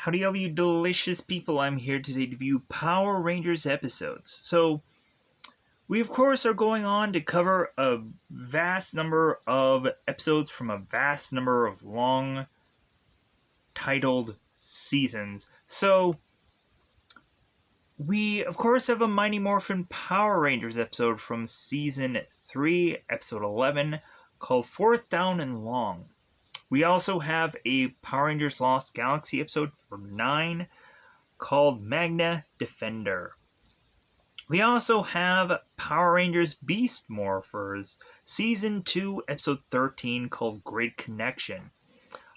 Howdy, all you delicious people. I'm here today to view Power Rangers episodes. So, we of course are going on to cover a vast number of episodes from a vast number of long titled seasons. So, we of course have a Mighty Morphin Power Rangers episode from season 3, episode 11, called Fourth Down and Long. We also have a Power Rangers Lost Galaxy episode number 9, called Magna Defender. We also have Power Rangers Beast Morphers, Season 2, Episode 13, called Great Connection.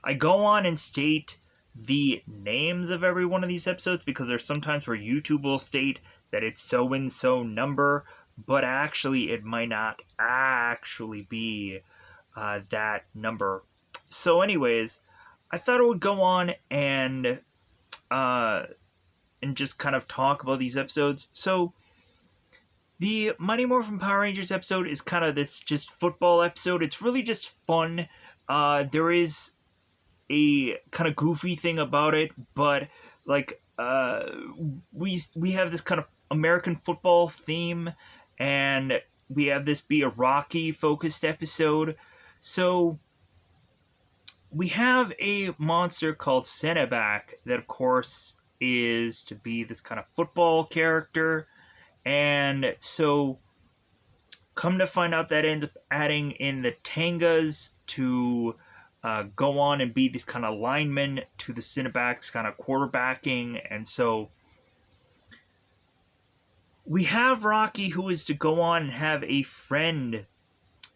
I go on and state the names of every one of these episodes because there's sometimes where YouTube will state that it's so-and-so number, but actually it might not actually be that number. So anyways, I thought I would go on and just kind of talk about these episodes. So, the Mighty Morphin Power Rangers episode is kind of this just football episode. It's really just fun. There is a kind of goofy thing about it, but like we have this kind of American football theme, and we have this be a Rocky focused episode. So we have a monster called Cenobak that, of course, is to be this kind of football character. And so, come to find out, that ends up adding in the Tangas to go on and be this kind of lineman to the Cenobak's kind of quarterbacking. And so, we have Rocky, who is to go on and have a friend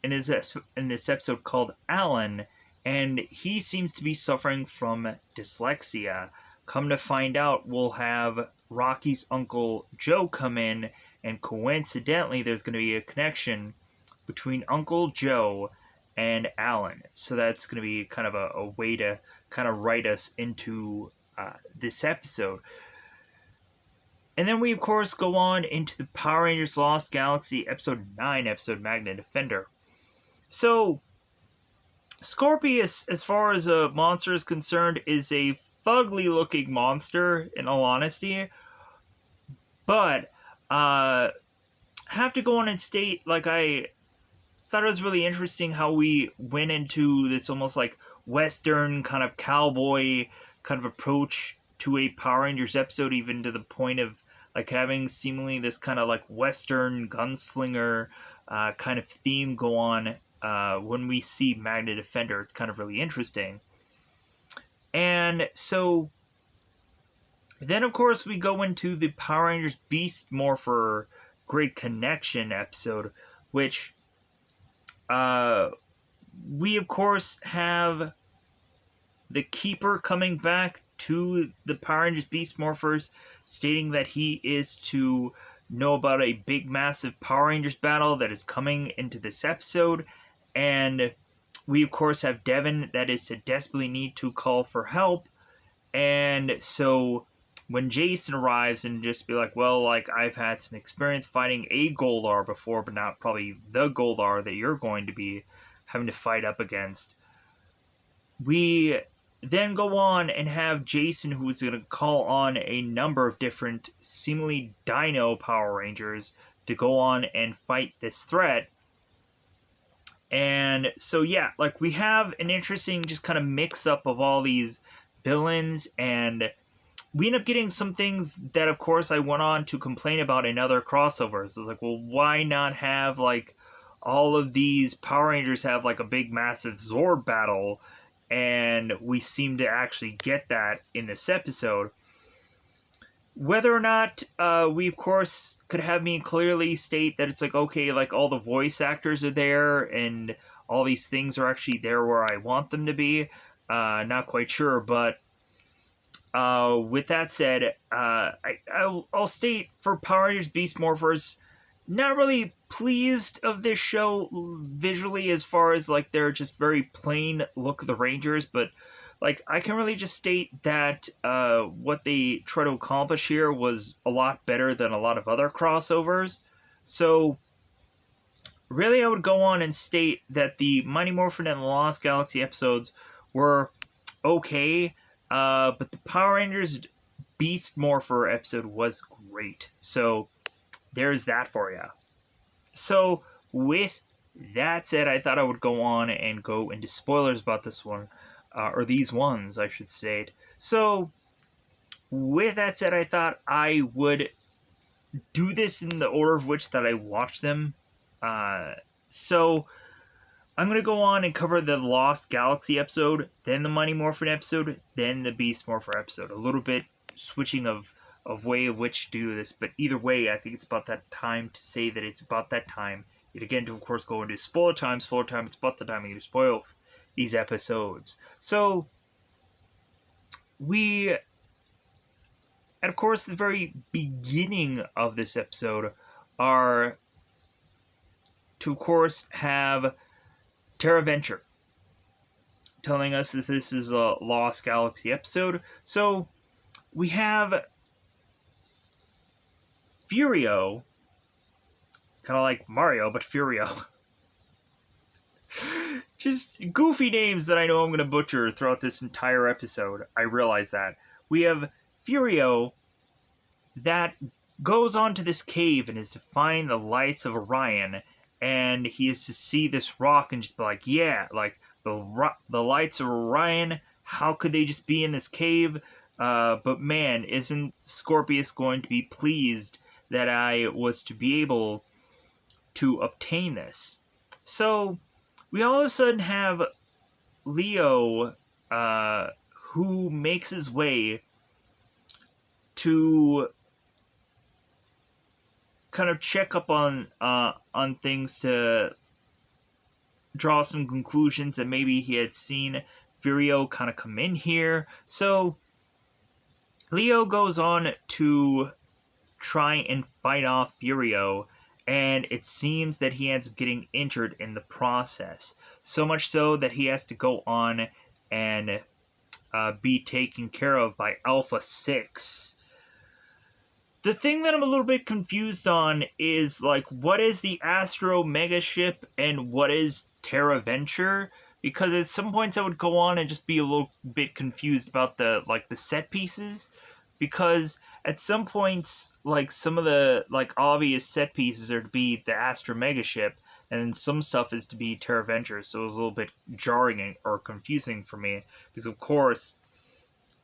in this episode called Alan, and he seems to be suffering from dyslexia. Come to find out, we'll have Rocky's Uncle Joe come in, and coincidentally there's going to be a connection between Uncle Joe and Alan. So that's going to be kind of a way to kind of write us into this episode. And then we of course go on into the Power Rangers Lost Galaxy episode 9, episode Magna Defender. So, Scorpius, as far as a monster is concerned, is a fugly looking monster, in all honesty. But, have to go on and state, like, I thought it was really interesting how we went into this almost like Western kind of cowboy kind of approach to a Power Rangers episode, even to the point of like having seemingly this kind of like Western gunslinger kind of theme go on when we see Magna Defender. It's kind of really interesting. And so then, of course, we go into the Power Rangers Beast Morpher Great Connection episode, which we, of course, have the Keeper coming back to the Power Rangers Beast Morphers, stating that he is to know about a big, massive Power Rangers battle that is coming into this episode. And we, of course, have Devin that is to desperately need to call for help. And so when Jason arrives and just be like, well, like, I've had some experience fighting a Goldar before, but not probably the Goldar that you're going to be having to fight up against. We then go on and have Jason, who is going to call on a number of different seemingly Dino Power Rangers to go on and fight this threat. And so, yeah, like, we have an interesting just kind of mix-up of all these villains, and we end up getting some things that, of course, I went on to complain about in other crossovers. It's like, well, why not have, like, all of these Power Rangers have, like, a big, massive Zord battle? And we seem to actually get that in this episode. Whether or not we, of course, could have me clearly state that it's like, okay, like, all the voice actors are there and all these things are actually there where I want them to be, not quite sure. But with that said, I'll state for Power Rangers Beast Morphers, not really pleased of this show visually, as far as like they're just very plain look of the Rangers, but like I can really just state that what they try to accomplish here was a lot better than a lot of other crossovers. So really, I would go on and state that the Mighty Morphin and the Lost Galaxy episodes were okay. But the Power Rangers Beast Morpher episode was great. So there's that for you. So with that said, I thought I would go on and go into spoilers about this one, or these ones, I should say. So with that said, I thought I would do this in the order of which that I watched them. So I'm going to go on and cover the Lost Galaxy episode, then the Mighty Morphin episode, then the Beast Morpher episode. A little bit switching of way of which to do this, but either way, I think it's about that time to say that it's about that time. Yet again, to of course go into spoiler time, it's about the time to spoil these episodes. So, we, and of course, the very beginning of this episode are to, of course, have Terra Venture telling us that this is a Lost Galaxy episode. So we have Furio, kind of like Mario, but Furio. Just goofy names that I know I'm going to butcher throughout this entire episode. I realize that. We have Furio that goes onto this cave and is to find the lights of Orion, and he is to see this rock and just be like, yeah, like the lights of Orion, how could they just be in this cave? But man, isn't Scorpius going to be pleased that I was to be able to obtain this? So we all of a sudden have Leo, who makes his way to kind of check up on things, to draw some conclusions that maybe he had seen Furio kind of come in here. So Leo goes on to try and fight off Furio, and it seems that he ends up getting injured in the process. So much so that he has to go on and be taken care of by Alpha 6. The thing that I'm a little bit confused on is, like, what is the Astro Mega Ship and what is Terra Venture? Because at some points I would go on and just be a little bit confused about the set pieces. Because at some points, like, some of the, like, obvious set pieces are to be the Astro Mega Ship, and then some stuff is to be Terra Venture, so it was a little bit jarring or confusing for me. Because, of course,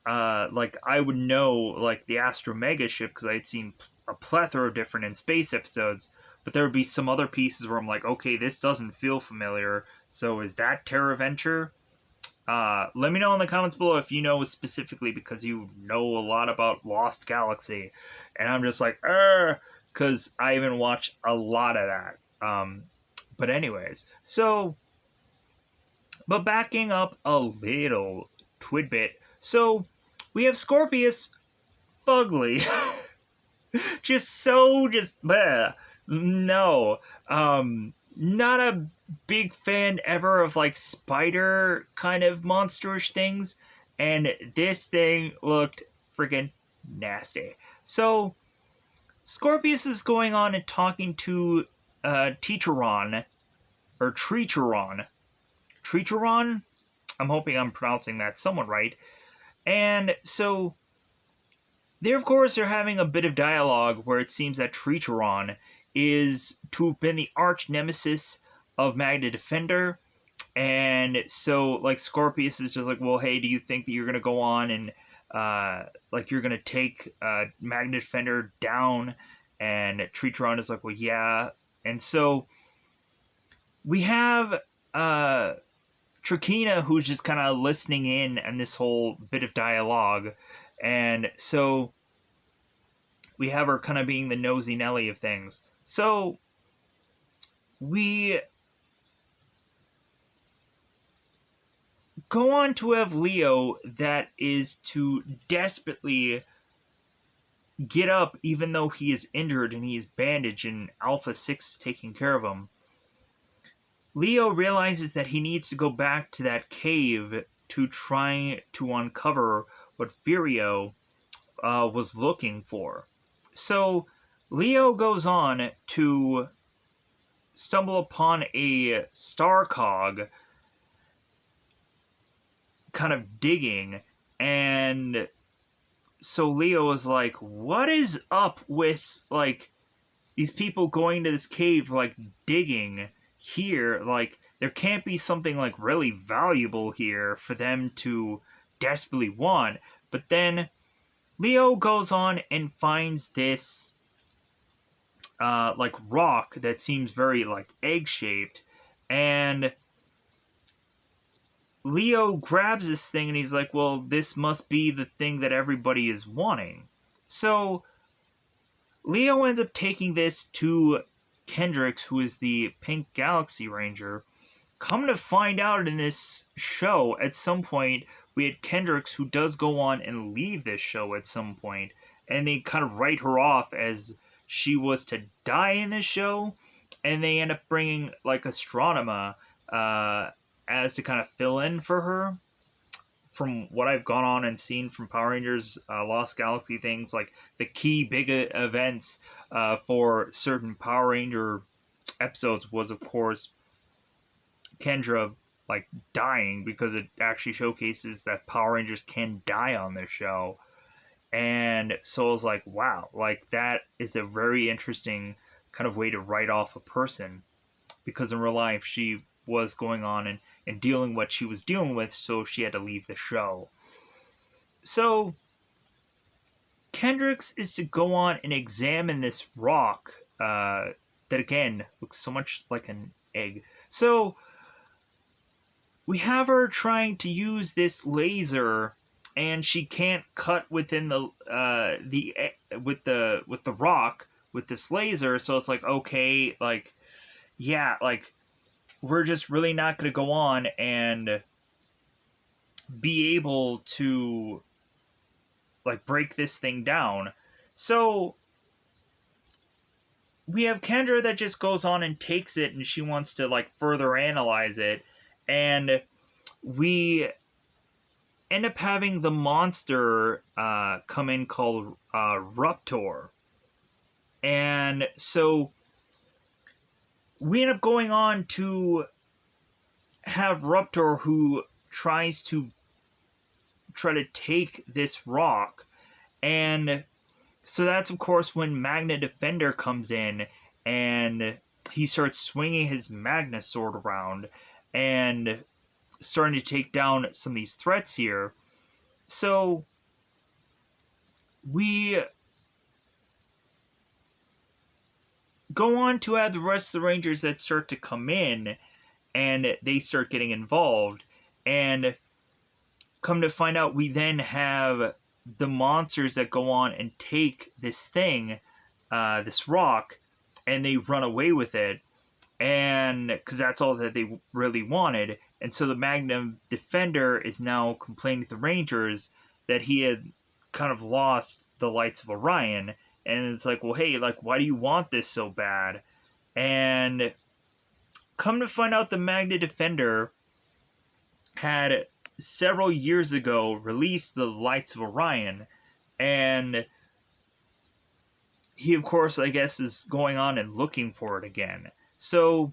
like, I would know, like, the Astro Mega Ship, because I had seen a plethora of different in space episodes, but there would be some other pieces where I'm like, okay, this doesn't feel familiar, so is that Terra Venture? Let me know in the comments below if you know specifically, because you know a lot about Lost Galaxy, and I'm just like, because I haven't watched a lot of that. But anyways, so, but backing up a little twidbit, so we have Scorpius Fugly. Bleh. No. Not a big fan ever of, like, spider kind of monsterish things, and this thing looked freaking nasty. So Scorpius is going on and talking to Teacheron, or Treacheron. Treacheron? I'm hoping I'm pronouncing that somewhat right. And so they, of course, are having a bit of dialogue where it seems that Treacheron is to have been the arch nemesis of Magna Defender. And so, like, Scorpius is just like, well, hey, do you think that you're going to go on and, like, you're going to take Magna Defender down? And Treacheron is like, well, yeah. And so we have Trakina, who's just kind of listening in on this whole bit of dialogue. And so we have her kind of being the nosy Nelly of things. So we go on to have Leo that is to desperately get up even though he is injured and he is bandaged and Alpha 6 is taking care of him. Leo realizes that he needs to go back to that cave to try to uncover what Furio was looking for. So Leo goes on to stumble upon a star cog kind of digging, And so Leo is like, what is up with, like, these people going to this cave, like, digging here? Like, there can't be something, like, really valuable here for them to desperately want. But then Leo goes on and finds this, like, rock that seems very, like, egg-shaped. And Leo grabs this thing and he's like, well, this must be the thing that everybody is wanting. So Leo ends up taking this to Kendrix, who is the Pink Galaxy Ranger. Come to find out in this show, at some point, we had Kendrix, who does go on and leave this show at some point, and they kind of write her off as she was to die in this show, and they end up bringing, like, Astronema as to kind of fill in for her. From what I've gone on and seen from Power Rangers Lost Galaxy things, like the key big events for certain Power Ranger episodes was, of course, Kendra, like, dying, because it actually showcases that Power Rangers can die on this show. And so I was like, wow, like, that is a very interesting kind of way to write off a person, because in real life she was going on and dealing what she was dealing with, so she had to leave the show. So Kendrix is to go on and examine this rock that, again, looks so much like an egg. So we have her trying to use this laser, and she can't cut within the with the rock with this laser. So it's like, okay, like, yeah, like, we're just really not going to go on and be able to, like, break this thing down. So we have Kendra that just goes on and takes it, and she wants to, like, further analyze it, and we end up having the monster come in called Ruptor. And so we end up going on to have Ruptor, who tries to take this rock. And so that's, of course, when Magna Defender comes in and he starts swinging his Magna sword around and starting to take down some of these threats here. So we go on to have the rest of the Rangers that start to come in, and they start getting involved. And come to find out, we then have the monsters that go on and take this thing, this rock, and they run away with it. And because that's all that they really wanted. And so the Magnum Defender is now complaining to the Rangers that he had kind of lost the Lights of Orion. And it's like, well, hey, like, why do you want this so bad? And come to find out, the Magna Defender had several years ago released the Lights of Orion, and he, of course, I guess, is going on and looking for it again. So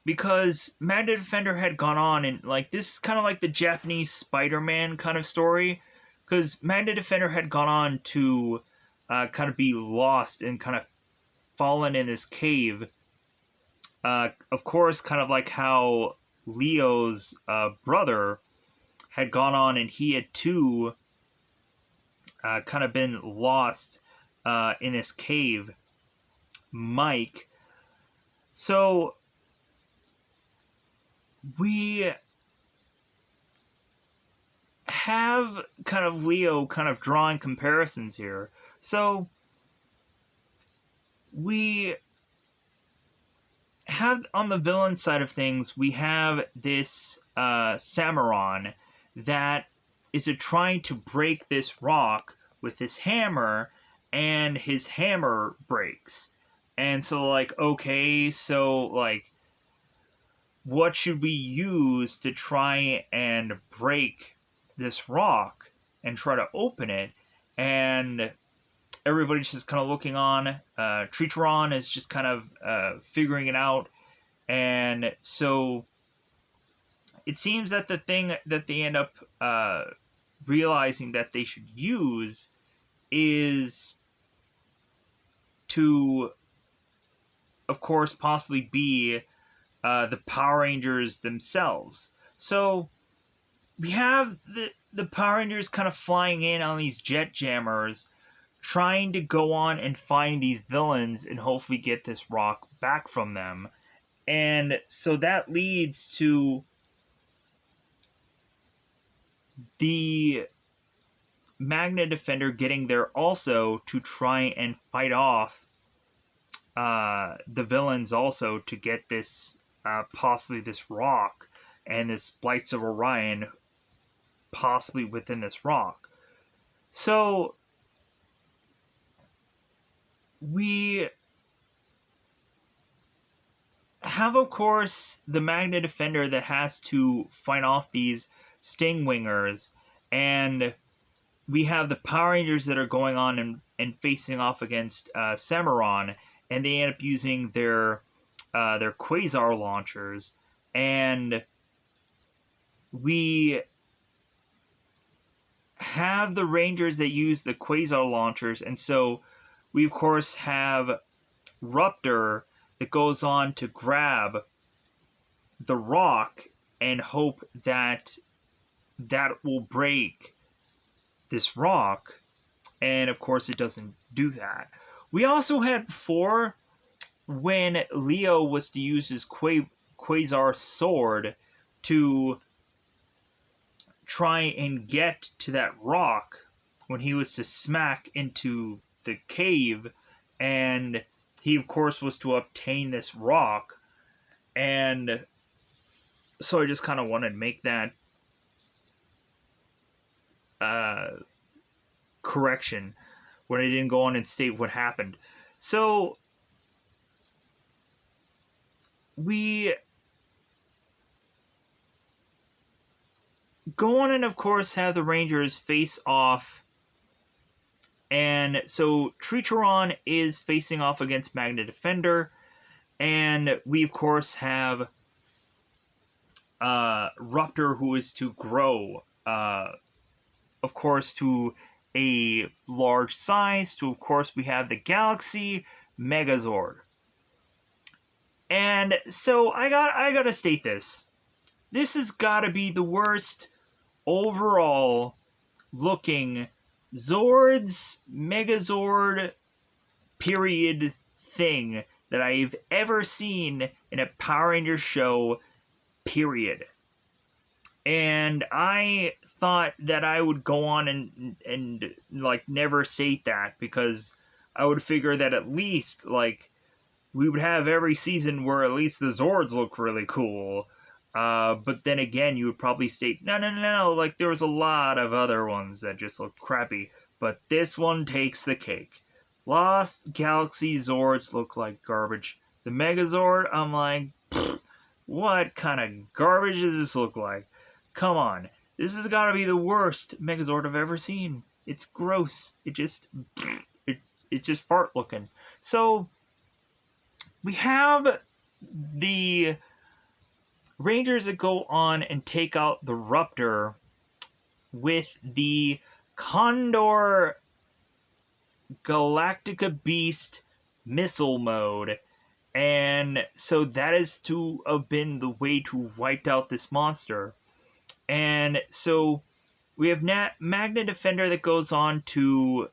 because Magna Defender had gone on and, like, this is kind of like the Japanese Spider-Man kind of story, because Magna Defender had gone on to kind of be lost and kind of fallen in this cave. Of course, kind of like how Leo's brother had gone on and he had too kind of been lost in this cave, Mike. So we have kind of Leo kind of drawing comparisons here. So we have, on the villain side of things, we have this Sammaron that is trying to break this rock with his hammer, and his hammer breaks. And so, like, okay, so, like, what should we use to try and break this rock and try to open it? And everybody's just kind of looking on. Tritron is just kind of figuring it out. And so it seems that the thing that they end up realizing that they should use is to, of course, possibly be the Power Rangers themselves. So we have the Power Rangers kind of flying in on these jet jammers, trying to go on and find these villains and hopefully get this rock back from them. And so that leads to the Magna Defender getting there also to try and fight off the villains also to get this possibly this rock and this Blights of Orion possibly within this rock. So we have, of course, the Magna Defender that has to fight off these Stingwingers, and we have the Power Rangers that are going on and facing off against Cimarron, and they end up using their Quasar launchers, and we have the Rangers that use the Quasar launchers, and so we of course have Ruptor that goes on to grab the rock and hope that that will break this rock, and of course it doesn't do that. We also had before when Leo was to use his Quasar sword to try and get to that rock, when he was to smack into the cave, and he of course was to obtain this rock. And so I just kind of wanted to make that correction when I didn't go on and state what happened. So we go on and of course have the Rangers face off, and so Tricheron is facing off against Magna Defender, and we of course have Ruptor, who is to grow of course to a large size, to of course we have the Galaxy Megazord. And so I gotta state this. This has gotta be the worst overall looking Zords, Megazord, period thing that I've ever seen in a Power Rangers show, period. And I thought that I would go on and like never state that, because I would figure that at least like we would have every season where at least the Zords look really cool. But then again, you would probably state, no, like there was a lot of other ones that just looked crappy, but this one takes the cake. Lost Galaxy Zords look like garbage. The Megazord, I'm like, what kind of garbage does this look like? Come on, this has got to be the worst Megazord I've ever seen. It's gross. It's just fart looking. So we have the Rangers that go on and take out the Ruptor with the Condor Galactica Beast missile mode. And so that is to have been the way to wipe out this monster. And so we have Magna Defender that goes on to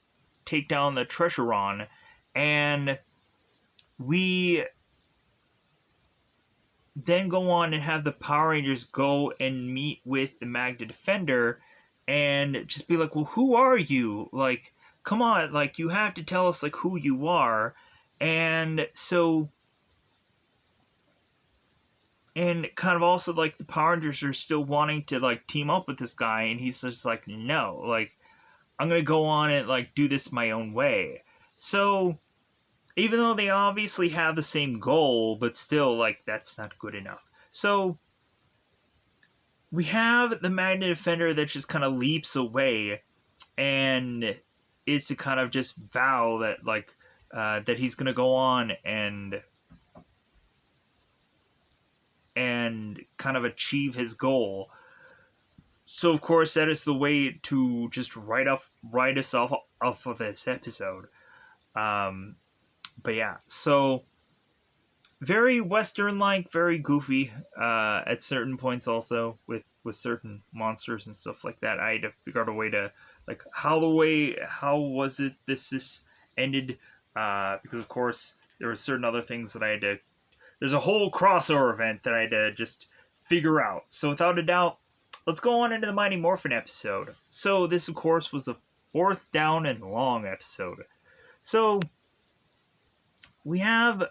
take down the Treasuron. And we then go on and have the Power Rangers go and meet with the Magna Defender and just be like, well, who are you? Like, come on, like, you have to tell us, like, who you are. And so, and kind of also, like, the Power Rangers are still wanting to, like, team up with this guy, and he's just like, no, like, I'm gonna go on and, like, do this my own way. So even though they obviously have the same goal, but still, like, that's not good enough. So we have the Magna Defender that just kind of leaps away, and is to kind of just vow that, like, that he's gonna go on and and kind of achieve his goal. So of course that is the way to just write us off of this episode. Um, but yeah, so very Western like, very goofy at certain points also with certain monsters and stuff like that. I had to figure out a way to like how was it this ended because of course there were certain other things that I had to. There's a whole crossover event that I had to just figure out. So without a doubt, let's go on into the Mighty Morphin episode. So this of course was the fourth down and long episode. So we have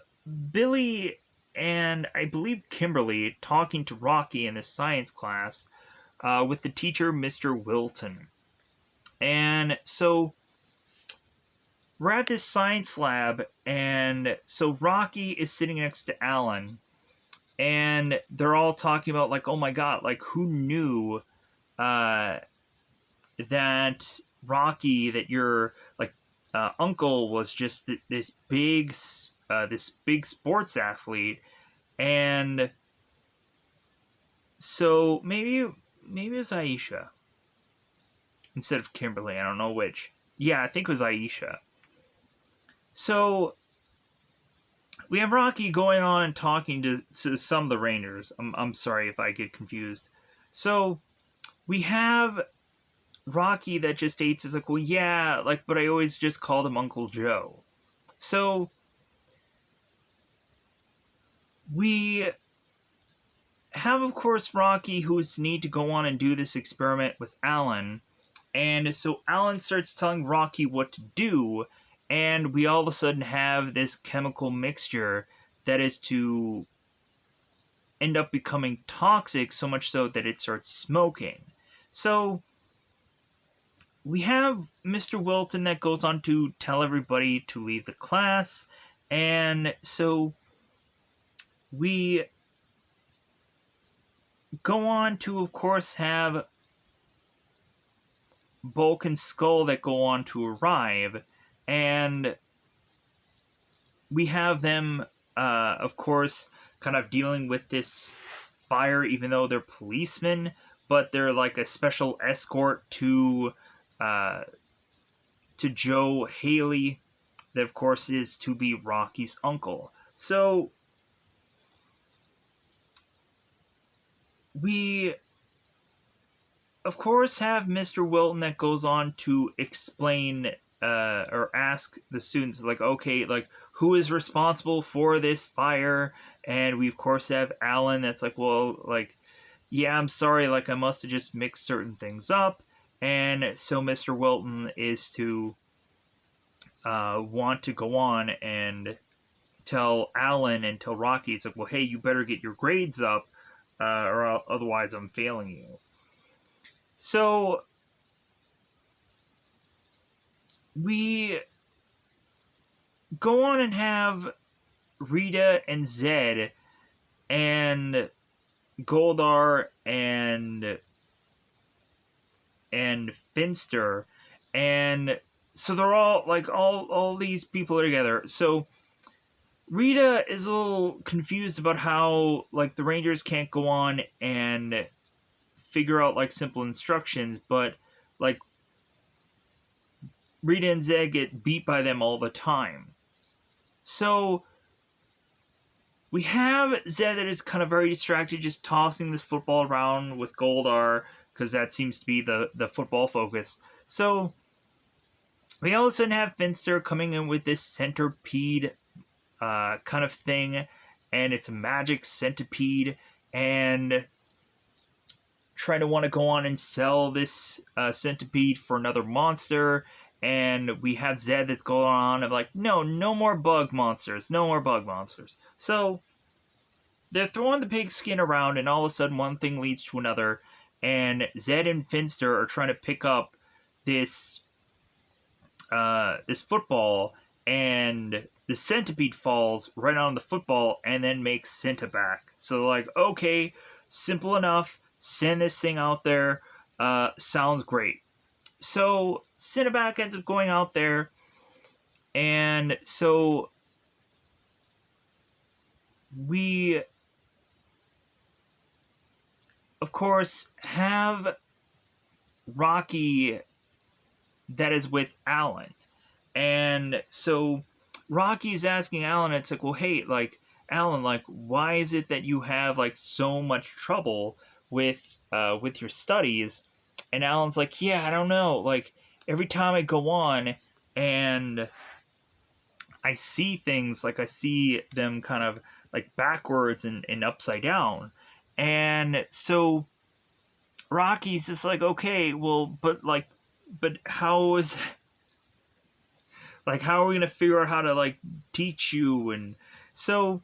Billy and I believe Kimberly talking to Rocky in the science class with the teacher, Mr. Wilton. And so we're at this science lab, and so Rocky is sitting next to Alan, and they're all talking about, like, oh my god, like, who knew uh, that Rocky, that your, like, uncle was just this big sports athlete, and so maybe it was Aisha instead of Kimberly. I don't know which. Yeah, I think it was Aisha. So we have Rocky going on and talking to some of the Rangers. I'm sorry if I get confused. So we have Rocky that just states is like, well, yeah, like, but I always just called him Uncle Joe. So we have, of course, Rocky who's need to go on and do this experiment with Alan. And so Alan starts telling Rocky what to do, and we all of a sudden have this chemical mixture that is to end up becoming toxic, so much so that it starts smoking. So we have Mr. Wilton that goes on to tell everybody to leave the class, and so we go on to, of course, have Bulk and Skull that go on to arrive, and we have them, of course, kind of dealing with this fire, even though they're policemen, but they're like a special escort uh, to Joe Haley, that of course is to be Rocky's uncle. So we, of course, have Mr. Wilton that goes on to explain or ask the students, like, okay, like, who is responsible for this fire? And we, of course, have Alan that's like, well, like, yeah, I'm sorry, like, I must have just mixed certain things up. And so Mr. Wilton is to want to go on and tell Alan and tell Rocky, it's like, well, hey, you better get your grades up, or otherwise I'm failing you. So we go on and have Rita and Zed and Goldar and Finster, and so they're all like all these people are together. So Rita is a little confused about how, like, the Rangers can't go on and figure out, like, simple instructions, but, like, Rita and Zed get beat by them all the time. So we have Zed that is kind of very distracted, just tossing this football around with Goldar, because that seems to be the football focus. So we all of a sudden have Finster coming in with this centipede kind of thing, and it's a magic centipede, and trying to want to go on and sell this centipede for another monster. And we have Zed that's going on and like, no more bug monsters, no more bug monsters. So they're throwing the pig skin around, and all of a sudden one thing leads to another, and Zed and Finster are trying to pick up this this football, and the centipede falls right on the football and then makes Senta back. So they're like, okay, simple enough, send this thing out there, sounds great. So Cineback ends up going out there, and so we of course, have Rocky that is with Alan. And so Rocky's asking Alan, it's like, well, hey, like, Alan, like, why is it that you have like so much trouble with your studies? And Alan's like, yeah, I don't know. Like, every time I go on and I see things, like I see them kind of like backwards and upside down. And so Rocky's just like, okay, well, but how is like how are we gonna figure out how to like teach you? And so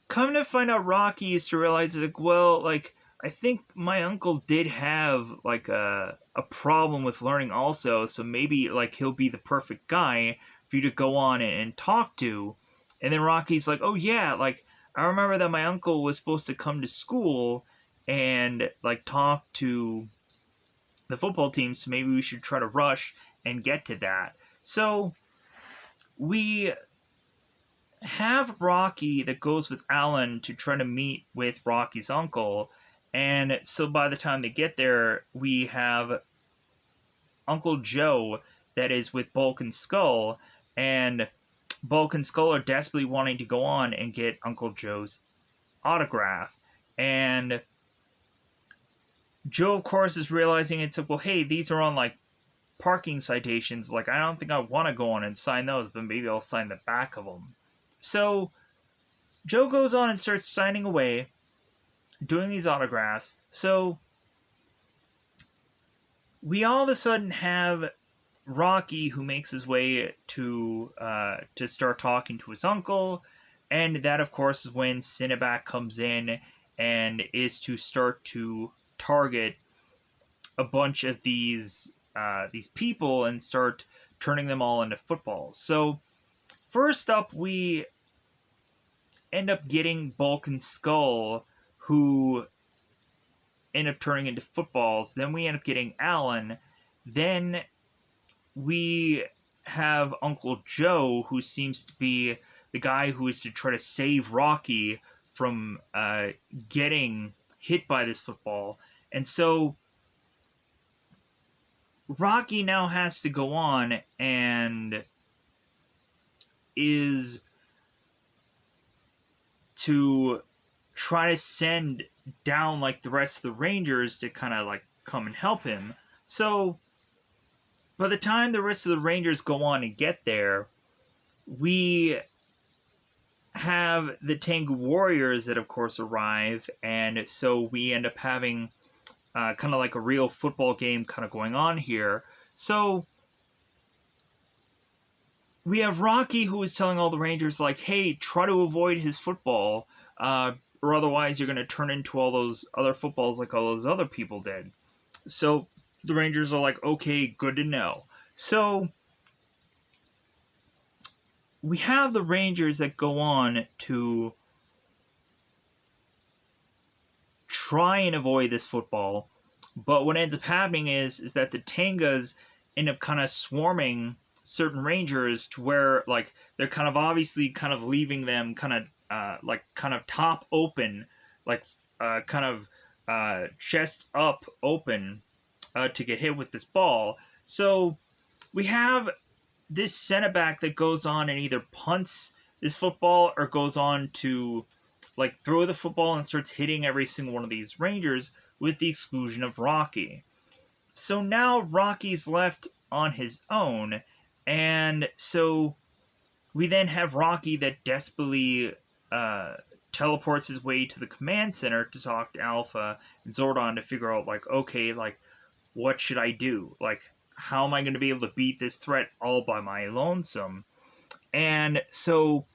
come to find out, Rocky is to realize like, well, like I think my uncle did have like a problem with learning also, so maybe like he'll be the perfect guy for you to go on and talk to. And then Rocky's like, oh yeah, like I remember that my uncle was supposed to come to school and like talk to the football team, so maybe we should try to rush and get to that. So we have Rocky that goes with Alan to try to meet with Rocky's uncle. And so by the time they get there, we have Uncle Joe that is with Bulk and Skull. And Bulk and Skull are desperately wanting to go on and get Uncle Joe's autograph. And Joe, of course, is realizing it's like, well, hey, these are on like parking citations. Like, I don't think I want to go on and sign those, but maybe I'll sign the back of them. So Joe goes on and starts signing away, doing these autographs. So we all of a sudden have Rocky, who makes his way to start talking to his uncle, and that of course is when Cineback comes in and is to start to target a bunch of these people and start turning them all into footballs. So first up, we end up getting Bulk and Skull, who end up turning into footballs. Then we end up getting Alan. Then we have Uncle Joe, who seems to be the guy who is to try to save Rocky from getting hit by this football. And so Rocky now has to go on and is to try to send down like the rest of the Rangers to kind of like come and help him. So by the time the rest of the Rangers go on and get there, we have the Tengu Warriors that of course arrive, and so we end up having kind of like a real football game kind of going on here. So we have Rocky, who is telling all the Rangers like, hey, try to avoid his football, or otherwise you're going to turn into all those other footballs like all those other people did. So the Rangers are like, okay, good to know. So we have the Rangers that go on to try and avoid this football, but what ends up happening is that the Tengas end up kind of swarming certain Rangers to where like they're kind of obviously kind of leaving them kind of top open, like kind of chest up open to get hit with this ball. So we have this center back that goes on and either punts this football or goes on to like throw the football and starts hitting every single one of these Rangers, with the exclusion of Rocky. So now Rocky's left on his own, and so we then have Rocky that desperately teleports his way to the command center to talk to Alpha and Zordon to figure out like, okay, like what should I do? Like, how am I going to be able to beat this threat all by my lonesome? And so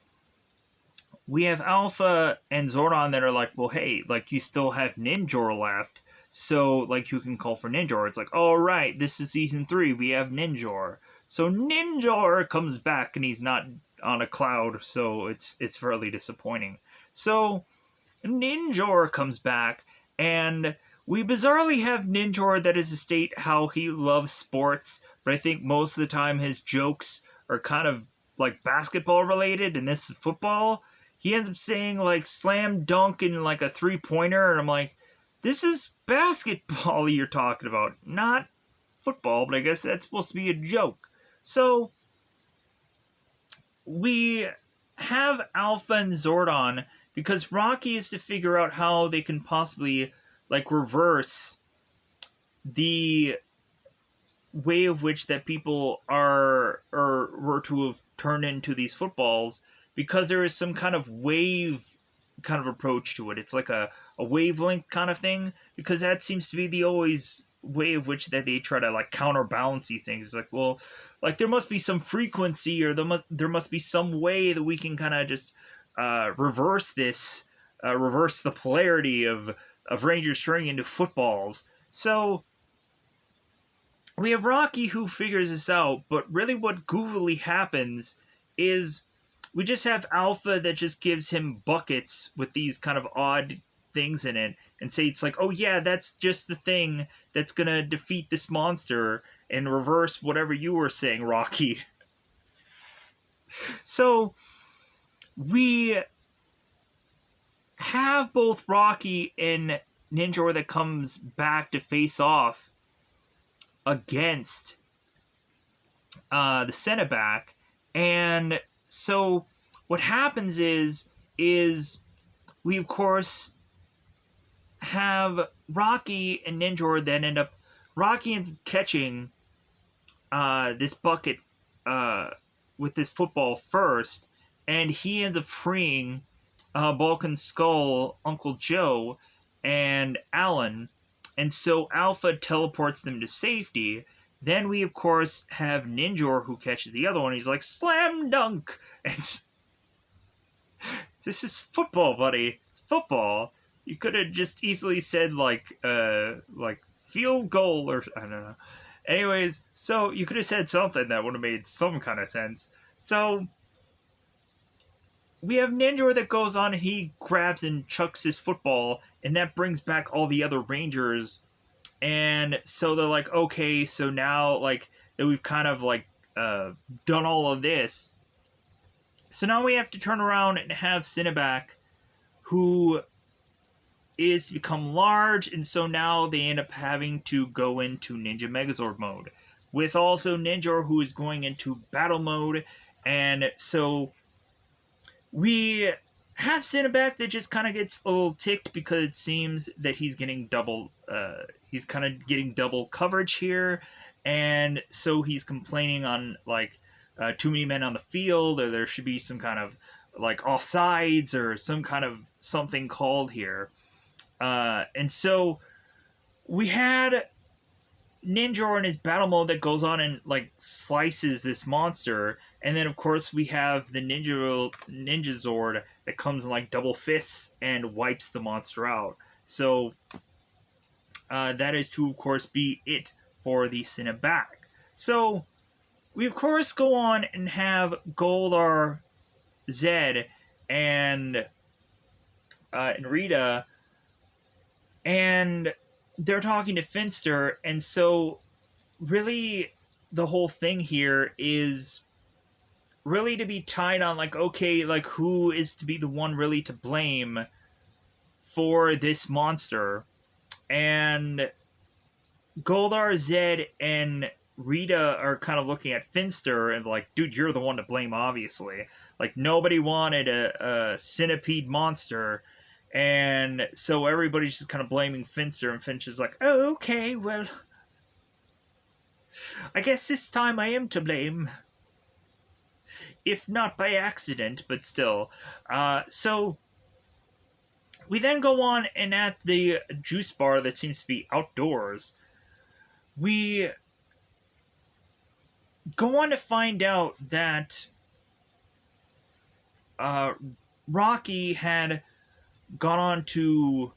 we have Alpha and Zordon that are like, well, hey, like you still have Ninjor left, so like you can call for Ninjor. It's like, all right, this is season 3, we have Ninjor. So Ninjor comes back and he's not on a cloud, so it's fairly disappointing. So Ninjor comes back, and we bizarrely have Ninjor that is to state how he loves sports, but I think most of the time his jokes are kind of like basketball related, and this is football. he ends up saying like slam dunk and like a 3-pointer, and I'm like, this is basketball you're talking about, not football, but I guess that's supposed to be a joke. So we have Alpha and Zordon because Rocky is to figure out how they can possibly like reverse the way of which that people are or were to have turned into these footballs, because there is some kind of wave kind of approach to it. It's like a wavelength kind of thing, because that seems to be the always way of which that they try to like counterbalance these things. It's like, well, like there must be some frequency, or there must be some way that we can kind of just reverse this, reverse the polarity of Rangers turning into footballs. So we have Rocky who figures this out, but really what goofily happens is we just have Alpha that just gives him buckets with these kind of odd things in it, and say it's like, oh yeah, that's just the thing that's gonna defeat this monster and reverse whatever you were saying, Rocky. So we have both Rocky and Ninjor that comes back to face off against the Cineback. And so what happens is we of course have Rocky and Ninjor then end up Rocky ends up catching this bucket with this football first, and he ends up freeing Bulk and Skull, Uncle Joe, and Alan, and so Alpha teleports them to safety. Then we, of course, have Ninjor who catches the other one. He's like, slam dunk! And this is football, buddy. Football. You could have just easily said, like field goal, or I don't know. Anyways, so you could have said something that would have made some kind of sense. So we have Ninjor that goes on and he grabs and chucks his football, and that brings back all the other Rangers. And so they're like, okay, so now like that we've kind of like done all of this, so now we have to turn around and have Cineback, who is to become large, and so now they end up having to go into Ninja Megazord mode, with also Ninjor who is going into battle mode. And so we have Cineback that just kind of gets a little ticked because it seems that he's getting double he's kind of getting double coverage here, and so he's complaining on like too many men on the field, or there should be some kind of like offsides or some kind of something called here. And so we had Ninjor in his battle mode that goes on and like slices this monster, and then of course we have the Ninja Zord that comes in like double fists and wipes the monster out. So that is to of course be it for the Cineback. So we of course go on and have Goldar, Zed, and Rita, and they're talking to Finster, and so really the whole thing here is really to be tied on like, okay, like who is to be the one really to blame for this monster. And Goldar, Zed, and Rita are kind of looking at Finster and like, dude, you're the one to blame, obviously. Like, nobody wanted a centipede monster, and so everybody's just kind of blaming Finster, and Finch is like, oh, okay, well, I guess this time I am to blame. If not by accident, but still. So we then go on, and at the juice bar that seems to be outdoors, we go on to find out that Rocky had gone on to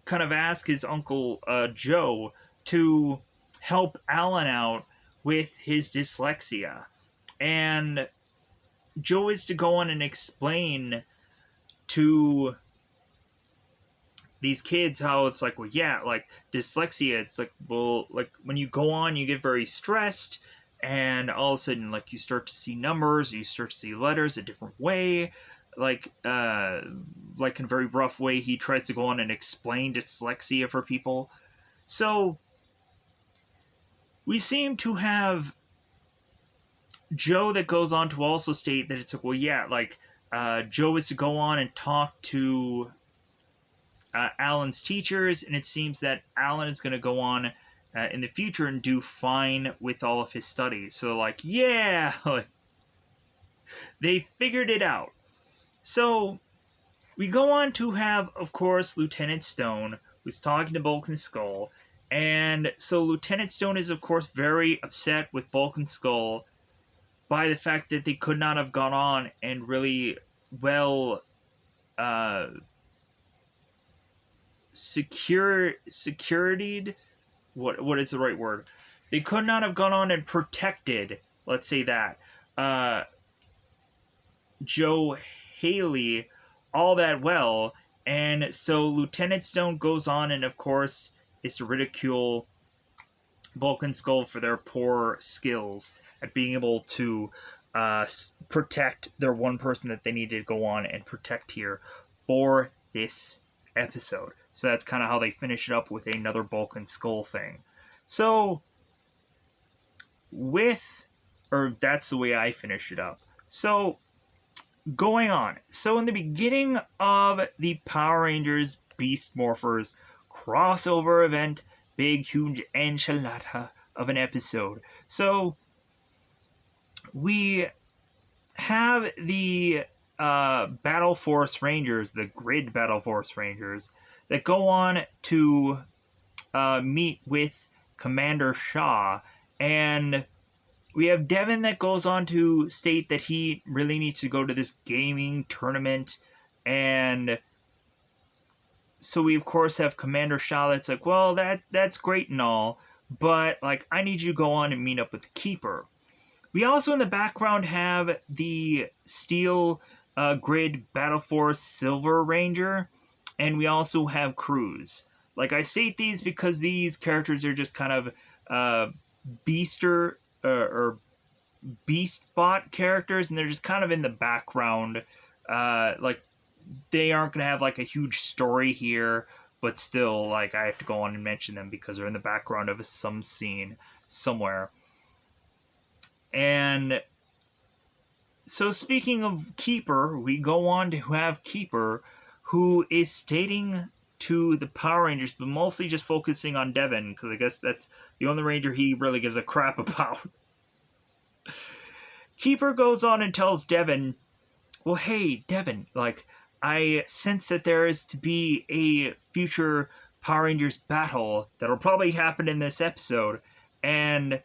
kind of ask his uncle Joe to help Alan out with his dyslexia. And Joe is to go on and explain to these kids how it's like, well, yeah, like dyslexia, it's like, well, like when you go on, you get very stressed, and all of a sudden, like, you start to see numbers, you start to see letters a different way, like in a very rough way. He tries to go on and explain dyslexia for people. So we seem to have Joe that goes on to also state that it's like, well, yeah, like, Joe is to go on and talk to Alan's teachers, and it seems that Alan is going to go on in the future and do fine with all of his studies. So, like, yeah, they figured it out. So we go on to have, of course, Lieutenant Stone, who's talking to Bulk and Skull. And so Lieutenant Stone is, of course, very upset with Bulk and Skull by the fact that they could not have gone on and really well securityed. What is the right word? They could not have gone on and protected, let's say that, uh, Joe Haley all that well. And so Lieutenant Stone goes on and, of course, is to ridicule Bulk and Skull for their poor skills at being able to protect their one person that they need to go on and protect here for this episode. So that's kind of how they finish it up with another Bulk and Skull thing. So, that's the way I finish it up. So, going on. So, in the beginning of the Power Rangers Beast Morphers crossover event, big, huge enchilada of an episode. So, we have the Battle Force Rangers, the Grid Battle Force Rangers, that go on to meet with Commander Shaw, and we have Devin that goes on to state that he really needs to go to this gaming tournament, and so we of course have Commander Shaw that's like, well, that's great and all, but like, I need you to go on and meet up with the Keeper. We also in the background have the Steel Grid Battle Force Silver Ranger, and we also have Cruz. Like, I state these because these characters are just kind of beaster or beast bot characters, and they're just kind of in the background. Like, they aren't going to have like a huge story here, but still, like, I have to go on and mention them because they're in the background of some scene somewhere. And so, speaking of Keeper, we go on to have Keeper, who is stating to the Power Rangers, but mostly just focusing on Devin, because I guess that's the only Ranger he really gives a crap about. Keeper goes on and tells Devin, well, hey, Devin, like, I sense that there is to be a future Power Rangers battle that'll probably happen in this episode, and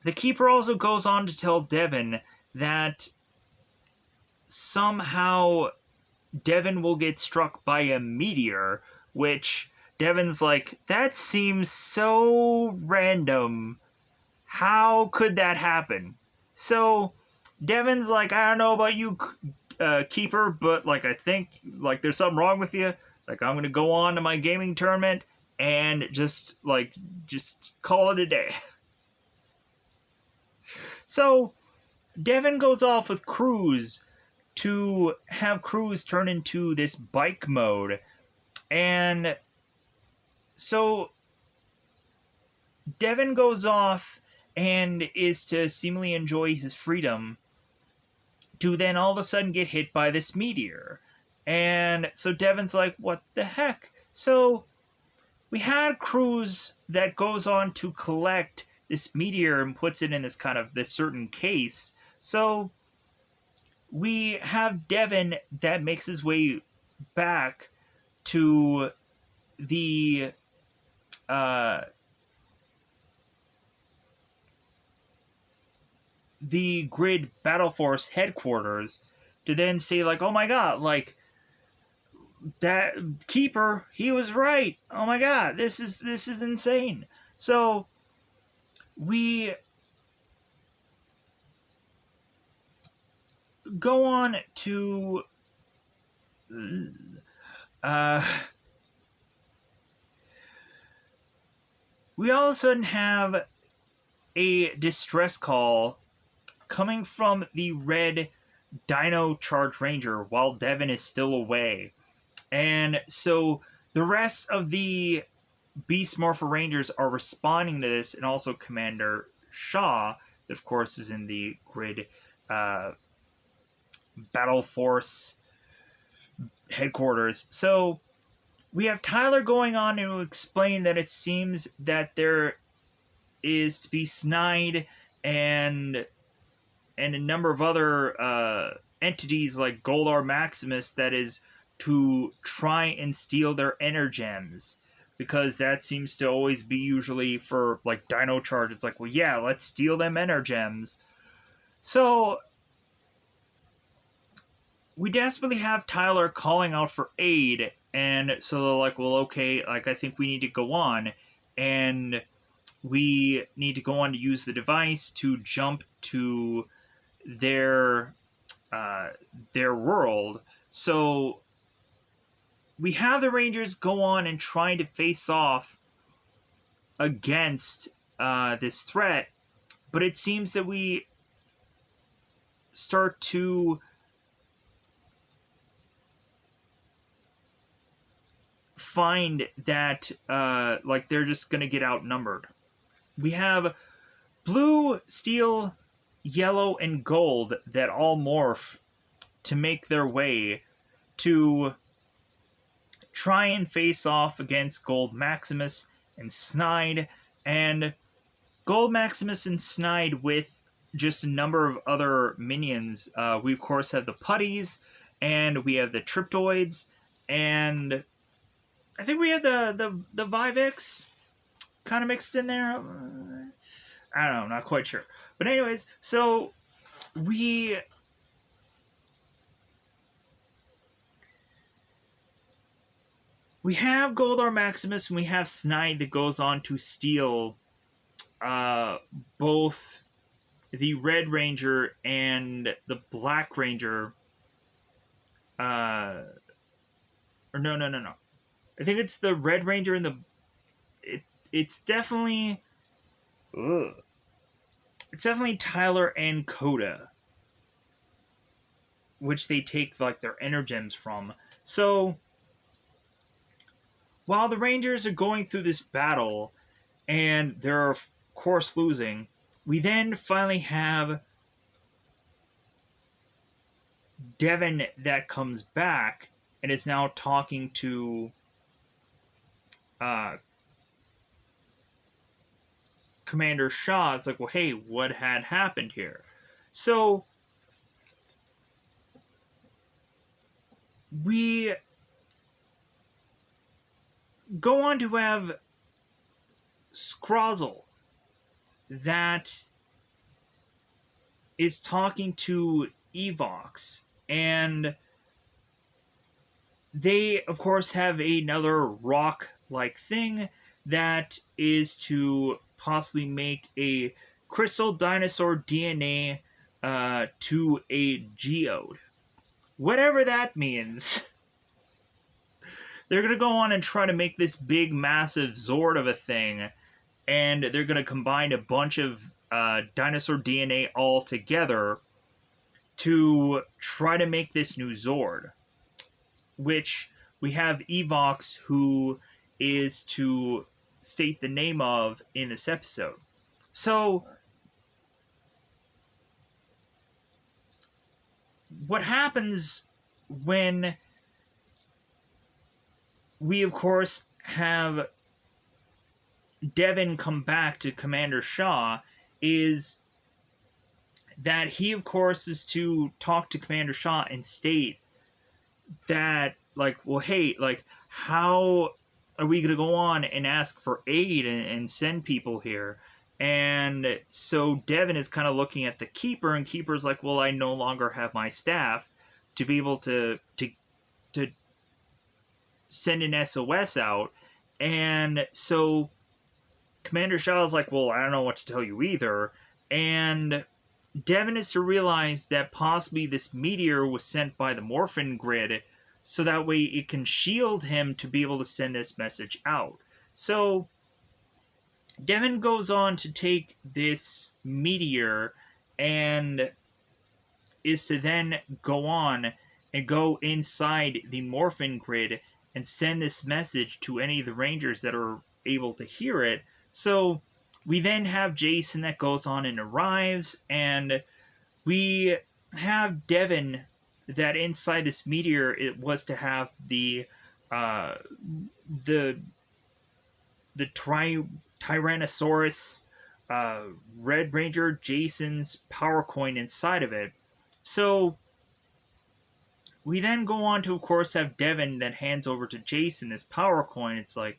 the Keeper also goes on to tell Devin that somehow Devin will get struck by a meteor, which Devin's like, that seems so random. How could that happen? So Devin's like, I don't know about you, Keeper, but like, I think like there's something wrong with you. Like, I'm gonna go on to my gaming tournament and just call it a day. So Devin goes off with Cruz to have Cruz turn into this bike mode. And so Devin goes off and is to seemingly enjoy his freedom, to then all of a sudden get hit by this meteor. And so Devin's like, what the heck? So we had Cruz that goes on to collect this meteor and puts it in this kind of this certain case. So we have Devin that makes his way back to the Grid Battle Force headquarters to then say like, oh my god, like, that Keeper, he was right. Oh my god, this is insane. So we go on to we all of a sudden have a distress call coming from the red Dino Charge Ranger while Devin is still away. And so the rest of the Beast Morpher Rangers are responding to this, and also Commander Shaw, that of course is in the grid Battle Force headquarters. So we have Tyler going on to explain that it seems that there is to be Snide and a number of other entities like Goldar Maximus that is to try and steal their Energems, because that seems to always be usually for like Dino Charge. It's like, well, yeah, let's steal them Energems. So we desperately have Tyler calling out for aid, and so they're like, well, okay, like I think we need to go on, and we need to go on to use the device to jump to their world. So we have the Rangers go on and try to face off against this threat, but it seems that we start to find that like they're just gonna get outnumbered. We have blue, steel, yellow, and gold that all morph to make their way to try and face off against Gold Maximus and Snide, and Gold Maximus and Snide with just a number of other minions. We of course have the Putties, and we have the Triptoids, and I think we have the Vivix kind of mixed in there. I don't know, not quite sure. But anyways, so we have Goldar Maximus and we have Snide that goes on to steal both the Red Ranger and the Black Ranger. Or no. I think it's the Red Ranger and the... It's definitely... Ugh. It's definitely Tyler and Coda, which they take like their Energems from. So while the Rangers are going through this battle, and they're of course losing, we then finally have Devin that comes back and is now talking to Commander Shaw. It's like, well, hey, what had happened here? So we go on to have Scrozzle that is talking to Evox, and they of course have another rock-like thing that is to possibly make a crystal dinosaur DNA to a geode. Whatever that means. They're going to go on and try to make this big, massive Zord of a thing, and they're going to combine a bunch of dinosaur DNA all together to try to make this new Zord, which we have Evox, who is to state the name of in this episode. So what happens when we of course have Devin come back to Commander Shaw is that he of course is to talk to Commander Shaw and state that, like, well, hey, like, how are we going to go on and ask for aid and send people here? And so Devin is kind of looking at the Keeper, and Keeper's like, well, I no longer have my staff to be able to send an SOS out. And so Commander Shaw's like, well, I don't know what to tell you either. And Devin is to realize that possibly this meteor was sent by the Morphin Grid, so that way it can shield him to be able to send this message out. So Devon goes on to take this meteor and is to then go on and go inside the Morphin grid and send this message to any of the Rangers that are able to hear it. So we then have Jason that goes on and arrives, and we have Devon that inside this meteor it was to have uh, the Tyrannosaurus uh, Red Ranger Jason's power coin inside of it. So we then go on to, of course, have Devon that hands over to Jason this power coin. It's like,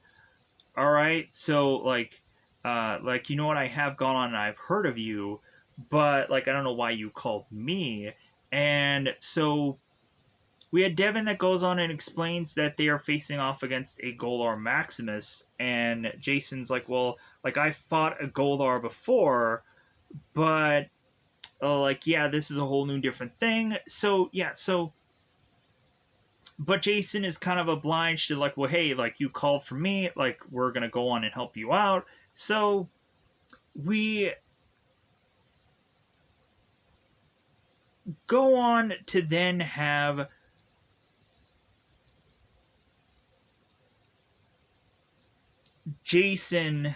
all right, so like you know what, I have gone on and I've heard of you, but like I don't know why you called me. And so we had Devon that goes on and explains that they are facing off against a Goldar Maximus, and Jason's like, well, like I fought a Goldar before, but like yeah, this is a whole new different thing. So yeah, so but Jason is kind of obliged to like, well, hey, like you called for me, like we're gonna go on and help you out. So we go on to then have Jason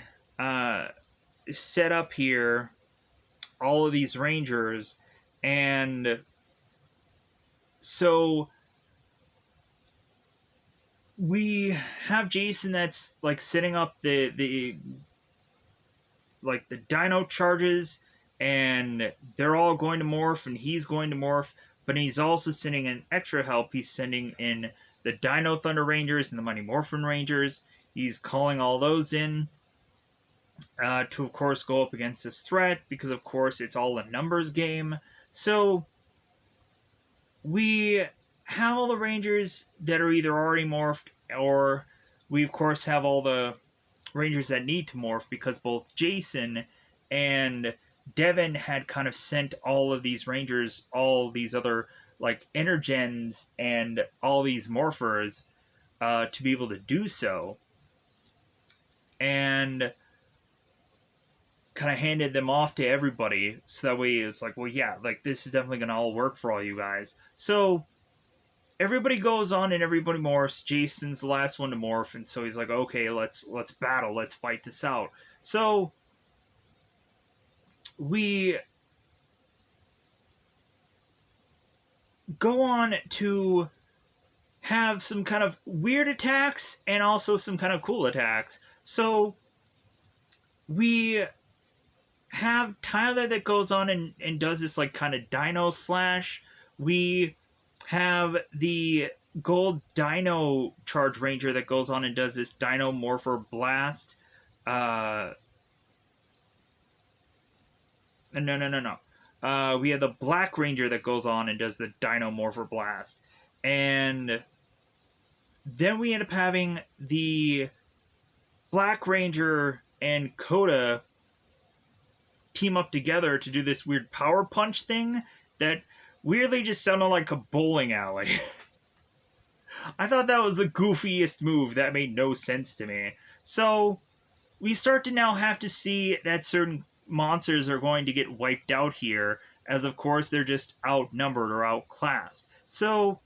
set up here all of these Rangers, and so we have Jason that's like setting up the like the Dino charges, and they're all going to morph, and he's going to morph, but he's also sending in extra help. He's sending in the Dino Thunder Rangers and the Mighty Morphin Rangers. He's calling all those in to, of course, go up against this threat because, of course, it's all a numbers game. So we have all the Rangers that are either already morphed, or we, of course, have all the Rangers that need to morph because both Jason and Devon had kind of sent all of these Rangers, all these other like Energens and all these morphers to be able to do so. And kind of handed them off to everybody so that way it's like, well, yeah, like this is definitely gonna all work for all you guys. So everybody goes on and everybody morphs. Jason's the last one to morph, and so he's like, okay, let's battle, let's fight this out. So we go on to have some kind of weird attacks and also some kind of cool attacks. So we have Tyler that goes on and does this like kind of dino slash. We have the gold dino charge ranger that goes on and does this dino morpher blast. Uh, no. We have the black ranger that goes on and does the dino morpher blast. And then we end up having the Black Ranger and Coda team up together to do this weird power punch thing that weirdly just sounded like a bowling alley. I thought that was the goofiest move. That made no sense to me. So we start to now have to see that certain monsters are going to get wiped out here, as of course they're just outnumbered or outclassed. So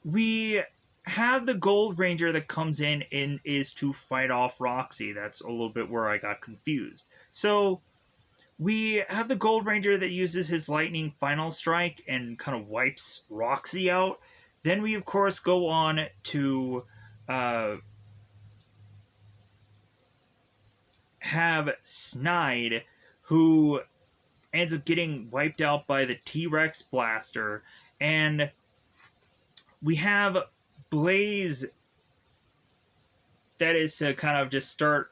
we have the Gold Ranger that comes in and is to fight off Roxy. That's a little bit where I got confused. So we have the Gold Ranger that uses his Lightning Final Strike and kind of wipes Roxy out. Then we, of course, go on to have Snide, who ends up getting wiped out by the T-Rex Blaster. And we have Blaze that is to kind of just start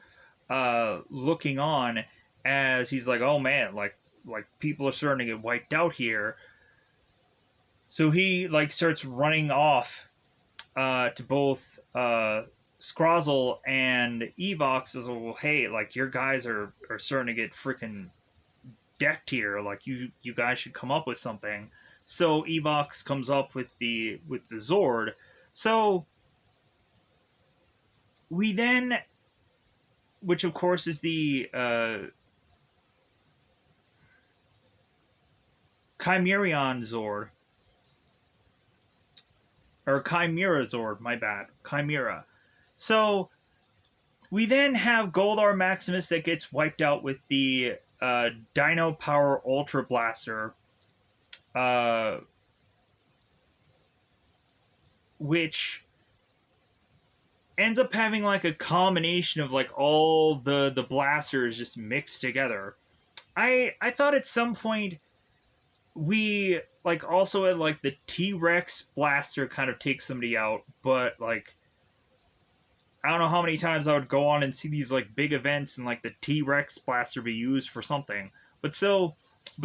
looking on as he's like, oh man, like people are starting to get wiped out here. So he like starts running off to both Scrozzle and Evox as well. Hey, like your guys are starting to get freaking decked here. Like you guys should come up with something. So Evox comes up with the Zord. So we then which of course is the Chimerion Zord, or Chimera Zord, my bad, Chimera. So we then have Goldar Maximus that gets wiped out with the Dino Power Ultra Blaster, uh, which ends up having like a combination of like all the blasters just mixed together. I thought at some point we like also had like the T-Rex blaster kind of take somebody out, but like I don't know how many times I would go on and see these like big events and like the T-Rex blaster be used for something. But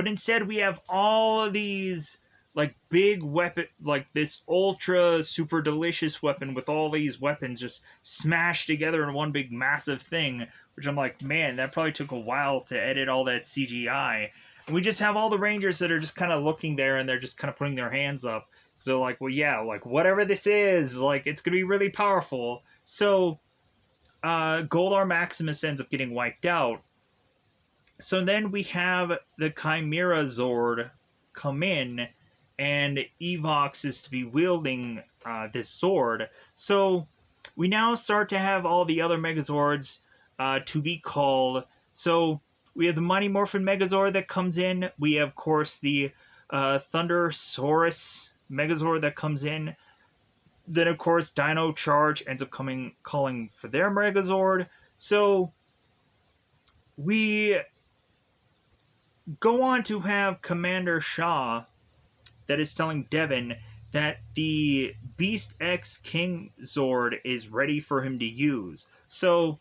instead we have all of these like big weapon, like this ultra super delicious weapon with all these weapons just smashed together in one big massive thing, which I'm like, man, that probably took a while to edit all that CGI. And we just have all the Rangers that are just kind of looking there and they're just kind of putting their hands up. So like, well, yeah, like whatever this is, like it's gonna be really powerful. So Goldar Maximus ends up getting wiped out. So then we have the Chimera Zord come in, and Evox is to be wielding this sword. So we now start to have all the other Megazords to be called. So we have the Mighty Morphin Megazord that comes in. We have, of course, the Thundersaurus Megazord that comes in. Then, of course, Dino Charge ends up calling for their Megazord. So we go on to have Commander Shaw that is telling Devon that the Beast X King Zord is ready for him to use. So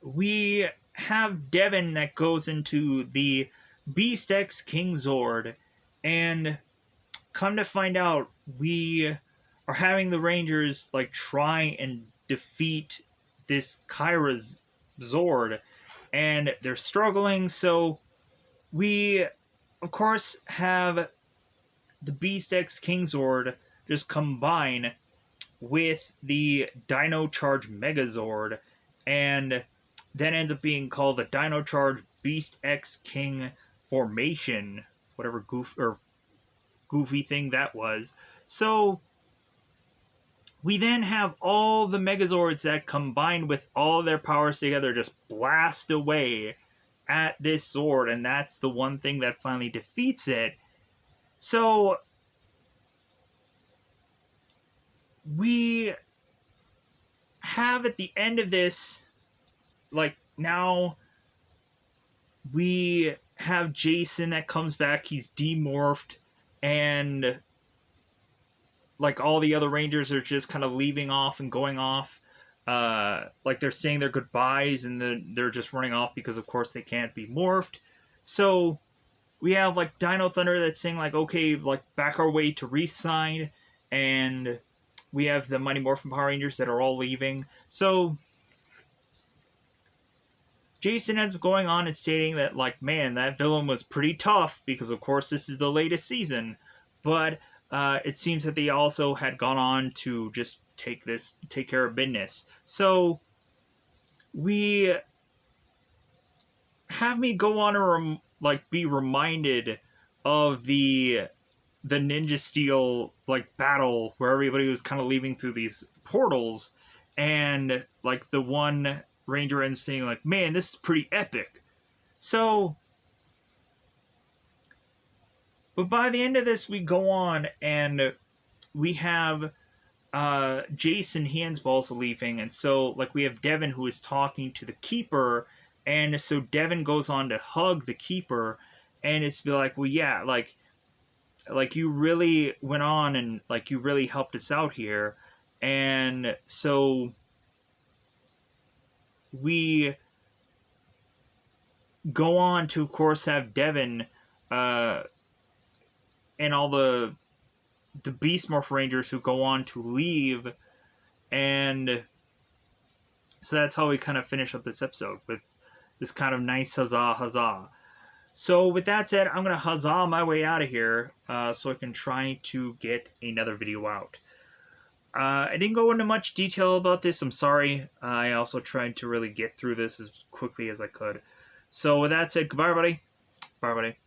we have Devon that goes into the Beast X King Zord, and come to find out, we are having the Rangers like try and defeat this Kyra's Zord, and they're struggling. So we, of course, have the Beast X King Zord just combine with the Dino Charge Megazord, and then ends up being called the Dino Charge Beast X King Formation, whatever goofy thing that was. So we then have all the Megazords that combine with all their powers together just blast away at this Zord, and that's the one thing that finally defeats it. So we have at the end of this, like now we have Jason that comes back, he's demorphed, and like all the other Rangers are just kind of leaving off and going off. Like they're saying their goodbyes and then they're just running off because of course they can't be morphed. So we have like Dino Thunder that's saying like, okay, like back our way to Resign, and we have the Mighty Morphin Power Rangers that are all leaving. So Jason ends up going on and stating that like, man, that villain was pretty tough because of course this is the latest season, but it seems that they also had gone on to just take care of business. So we have me go on and be reminded of the Ninja Steel like battle where everybody was kind of leaving through these portals, and like the one Ranger ends saying like, man, this is pretty epic. So but by the end of this, we go on and we have Jason also leaving, and so like we have Devon who is talking to the Keeper, and so Devon goes on to hug the Keeper, and it's be like, well, yeah, like you really went on and like you really helped us out here, and so we go on to of course have Devon and all the Beast Morph Rangers who go on to leave, and so that's how we kind of finish up this episode with this kind of nice huzzah huzzah. So with that said, I'm going to huzzah my way out of here so I can try to get another video out. I didn't go into much detail about this. I'm sorry. I also tried to really get through this as quickly as I could. So with that said, goodbye, everybody. Bye, everybody.